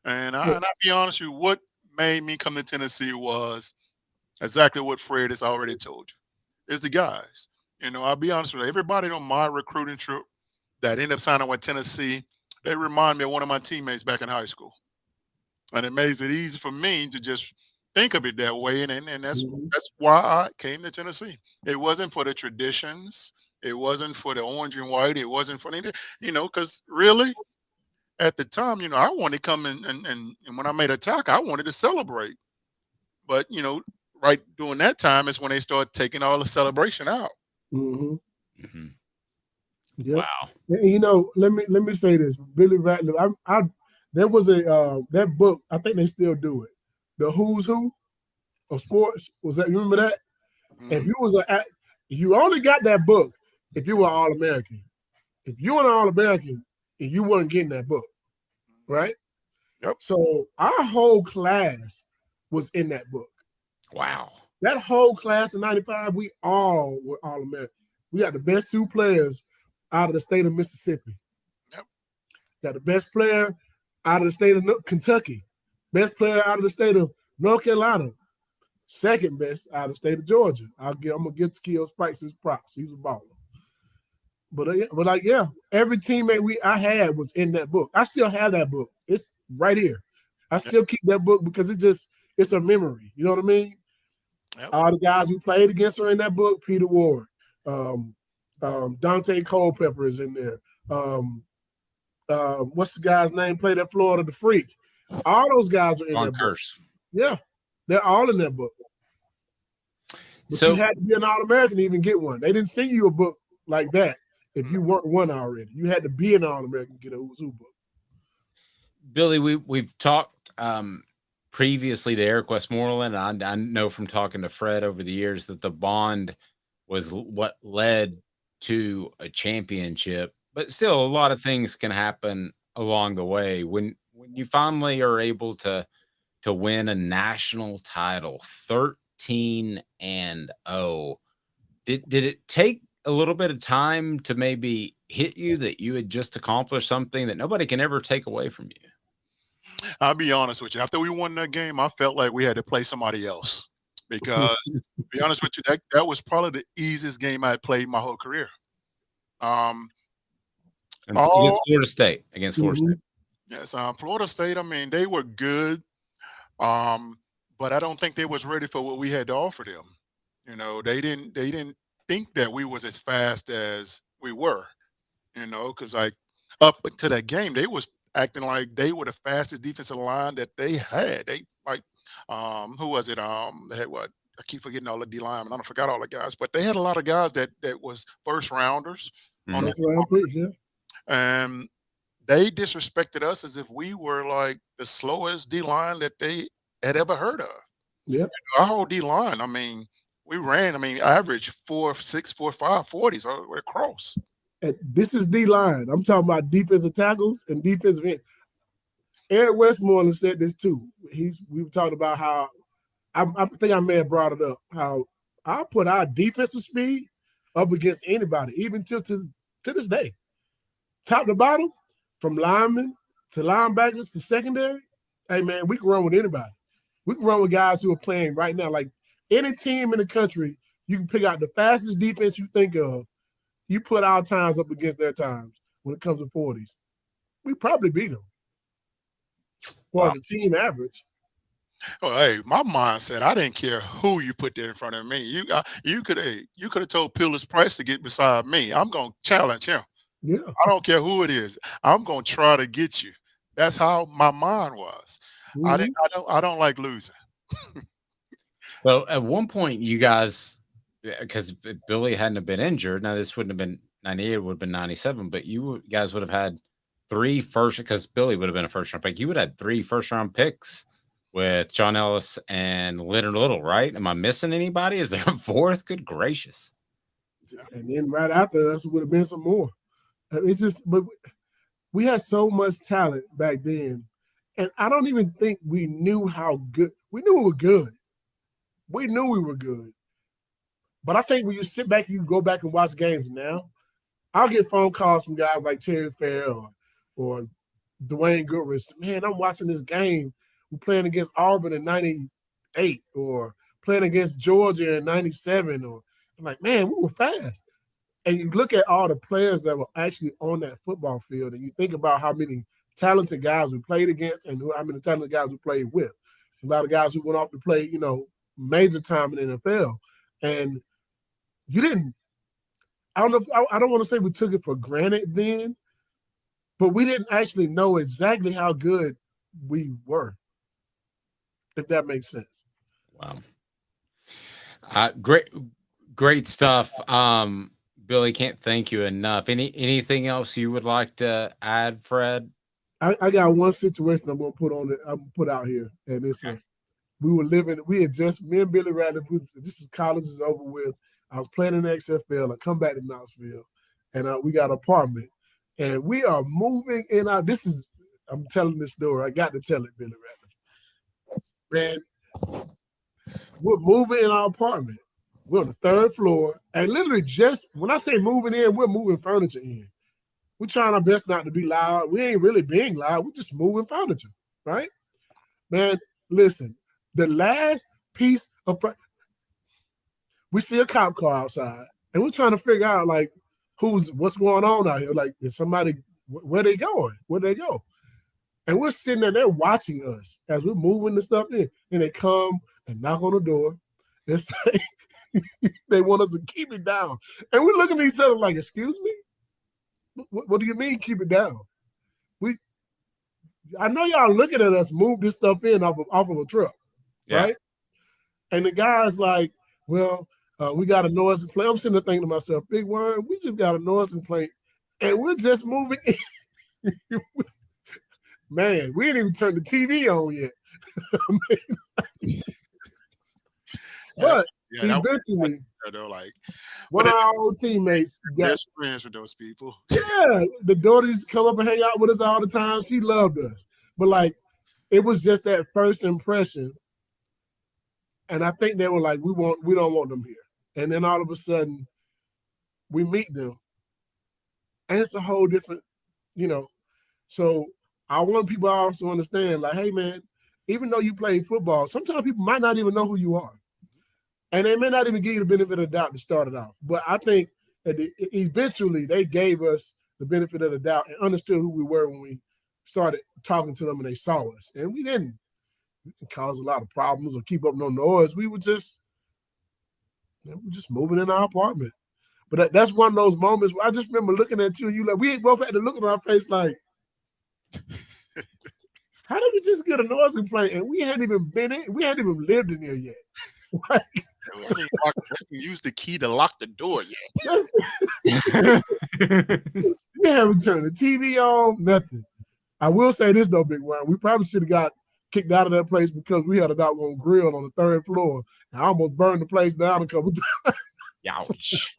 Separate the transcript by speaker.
Speaker 1: And
Speaker 2: Yeah.
Speaker 1: I'll be honest with you, what made me come to Tennessee was exactly what Fred has already told you. It's the guys. I'll be honest with you. Everybody on my recruiting trip that ended up signing with Tennessee, they remind me of one of my teammates back in high school. And it makes it easy for me to just think of it that way. And
Speaker 2: Mhm.
Speaker 1: that's why I came to Tennessee. It wasn't for the traditions. It wasn't for the orange and white. It wasn't for anything, because really at the time, I wanted to come in and when I made a tackle, I wanted to celebrate. But, right during that time is when they start taking all the celebration out.
Speaker 2: Mhm.
Speaker 3: Mhm.
Speaker 2: Yep.
Speaker 3: Wow.
Speaker 2: And, let me say this, Billy Ratliff. I there was that book. I think they still do it. The Who's Who of Sports. Was that, you remember that? If
Speaker 1: Hmm.
Speaker 2: you only got that book if you were All American. If you were an All American and you weren't getting that book,
Speaker 1: Hmm.
Speaker 2: right?
Speaker 1: Yep.
Speaker 2: So our whole class was in that book.
Speaker 3: Wow.
Speaker 2: That whole class of '95, we all were All American. We got the best two players out of the state of Mississippi.
Speaker 1: Yep.
Speaker 2: Got the best player out of the state of Kentucky. Best player out of the state of North Carolina. Second best out of the state of Georgia. I'm gonna give Skill Spikes his props. He was a baller. But like, yeah, every teammate I had was in that book. I still have that book. It's right here. I
Speaker 1: Yep.
Speaker 2: still keep that book because it's a memory. You know what I mean?
Speaker 1: Yep.
Speaker 2: All the guys we played against are in that book. Peter Ward, um, Dante Culpepper is in there. Um, what's the guy's name? Played at Florida, the Freak. All those guys are in
Speaker 3: On
Speaker 2: that book.
Speaker 3: curse.
Speaker 2: Yeah, they're all in that book. But you
Speaker 3: So
Speaker 2: had to be an All-American to even get one. They didn't send you a book like that if
Speaker 1: No.
Speaker 2: you weren't one already. You had to be an All-American to get a Who's Who book.
Speaker 3: Billy, we've talked previously to Eric Westmoreland. I know from talking to Fred over the years that the bond was what led to a championship. But still, a lot of things can happen along the way. When you finally are able to win a national title, 13-0, did it take a little bit of time to maybe hit you that you had just accomplished something that nobody can ever take away from you?
Speaker 1: I'll be honest with you. After we won that game, I felt like we had to play somebody else because, to be honest with you, that was probably the easiest game I had played my whole career. Um,
Speaker 3: And
Speaker 1: all
Speaker 3: against Florida
Speaker 2: Mhm.
Speaker 3: State.
Speaker 1: yes, Florida State. I mean, they were good, um, but I don't think they was ready for what we had to offer them. They didn't think that we was as fast as we were. Because like up until that game, they was acting like they were the fastest defensive line that they had. They like, who was it? They had what? I keep forgetting all the D linemen. I don't forgot all the guys, but they had a lot of guys that was first rounders on
Speaker 3: Mhm.
Speaker 1: the
Speaker 2: First round picks, yeah.
Speaker 1: and they disrespected us as if we were like the slowest D line that they had ever heard of.
Speaker 2: Yep.
Speaker 1: Our whole D line, I mean, we ran, I mean, average 4.6, 4.5 40s across.
Speaker 2: And this is D line. I'm talking about defensive tackles and defensive ends. Eric Westmoreland said this too. We were talking about how I think I may have brought it up. How I put our defensive speed up against anybody, even to this day. Top to bottom, from linemen to linebackers to secondary. Hey man, we can run with anybody. We can run with guys who are playing right now. Like any team in the country, you can pick out the fastest defense you think of. You put our times up against their times when it comes to 40s. We probably beat them. Well,
Speaker 3: Wow.
Speaker 2: as a team average.
Speaker 1: Oh, hey, my mindset, I didn't care who you put there in front of me. You could have told Pillis Price to get beside me. I'm gonna challenge him.
Speaker 2: Yeah.
Speaker 1: I don't care who it is. I'm gonna try to get you. That's how my mind was.
Speaker 2: Mm-hmm.
Speaker 1: I don't like losing.
Speaker 3: Well, at one point, you guys, because if Billy hadn't have been injured, now this wouldn't have been 98, it would have been 97, but guys would have had three first, because Billy would have been a first round pick. You would have had three first round picks with John Ellis and Leonard Little, right? Am I missing anybody? Is there a fourth? Good gracious.
Speaker 2: And then right after us would have been some more. It's just, but we had so much talent back then. And I don't even think we knew how good. We knew we were good. We knew we were good. But I think when you sit back, you go back and watch games now. I'll get phone calls from guys like Terry Fair or Dwayne Goodrich, man, I'm watching this game. We're playing against Auburn in 98 or playing against Georgia in 97. Or I'm like, man, we were fast. And you look at all the players that were actually on that football field, and you think about how many talented guys we played against and how many talented guys we played with. A lot of guys who went off to play, major time in the NFL. And you didn't, I don't know, I don't want to say we took it for granted then, but we didn't actually know exactly how good we were, if that makes sense.
Speaker 3: Wow. Great stuff. Billy, can't thank you enough. Anything else you would like to add, Fred?
Speaker 2: I got one situation I'm gonna put out here, and it's
Speaker 3: Okay.
Speaker 2: me and Billy Ratliff, this is college is over with. I was playing in the XFL. I come back to Knoxville, and we got an apartment, and we are moving in our. I'm telling this story. I got to tell it, Billy Ratliff. Man, we're moving in our apartment. We're on the 3rd floor, and literally just when I say moving in, we're moving furniture in. We're trying our best not to be loud. We ain't really being loud. We're just moving furniture, right? Man, listen, the last piece of we see a cop car outside, and we're trying to figure out like what's going on out here. Like, is somebody where they going? Where they go? And we're sitting there, they're watching us as we're moving the stuff in, and they come and knock on the door and say they want us to keep it down. And we're looking at each other like, excuse me? What do you mean keep it down? I know y'all looking at us move this stuff in off of a truck, right? And the guy's like, well, we got a noise complaint. I'm sitting there thinking to myself, big word, we just got a noise complaint, and we're just moving in. Man, we didn't even turn the TV on yet. But eventually,
Speaker 1: like
Speaker 2: one of our old teammates got
Speaker 1: best friends with those people.
Speaker 2: Yeah, the daughter used to come up and hang out with us all the time. She loved us, but like, it was just that first impression, and I think they were like, we don't want them here. And then all of a sudden, we meet them, and it's a whole different, So I want people to also understand, like, hey man, even though you play football, sometimes people might not even know who you are. And they may not even give you the benefit of the doubt to start it off. But I think that eventually they gave us the benefit of the doubt and understood who we were when we started talking to them and they saw us. And we didn't cause a lot of problems or keep up no noise. We were just moving in our apartment. But that's one of those moments where I just remember looking at you and you like, we both had to look at our face like, how did we just get a noise complaint? And we hadn't even lived in here yet. Like,
Speaker 1: We haven't used the key to lock the door yet.
Speaker 2: We haven't turned the TV on, nothing. I will say this though, Big One. We probably should have got kicked out of that place because we had a doggone grill on the 3rd floor. And I almost burned the place down a couple times.
Speaker 3: Ouch.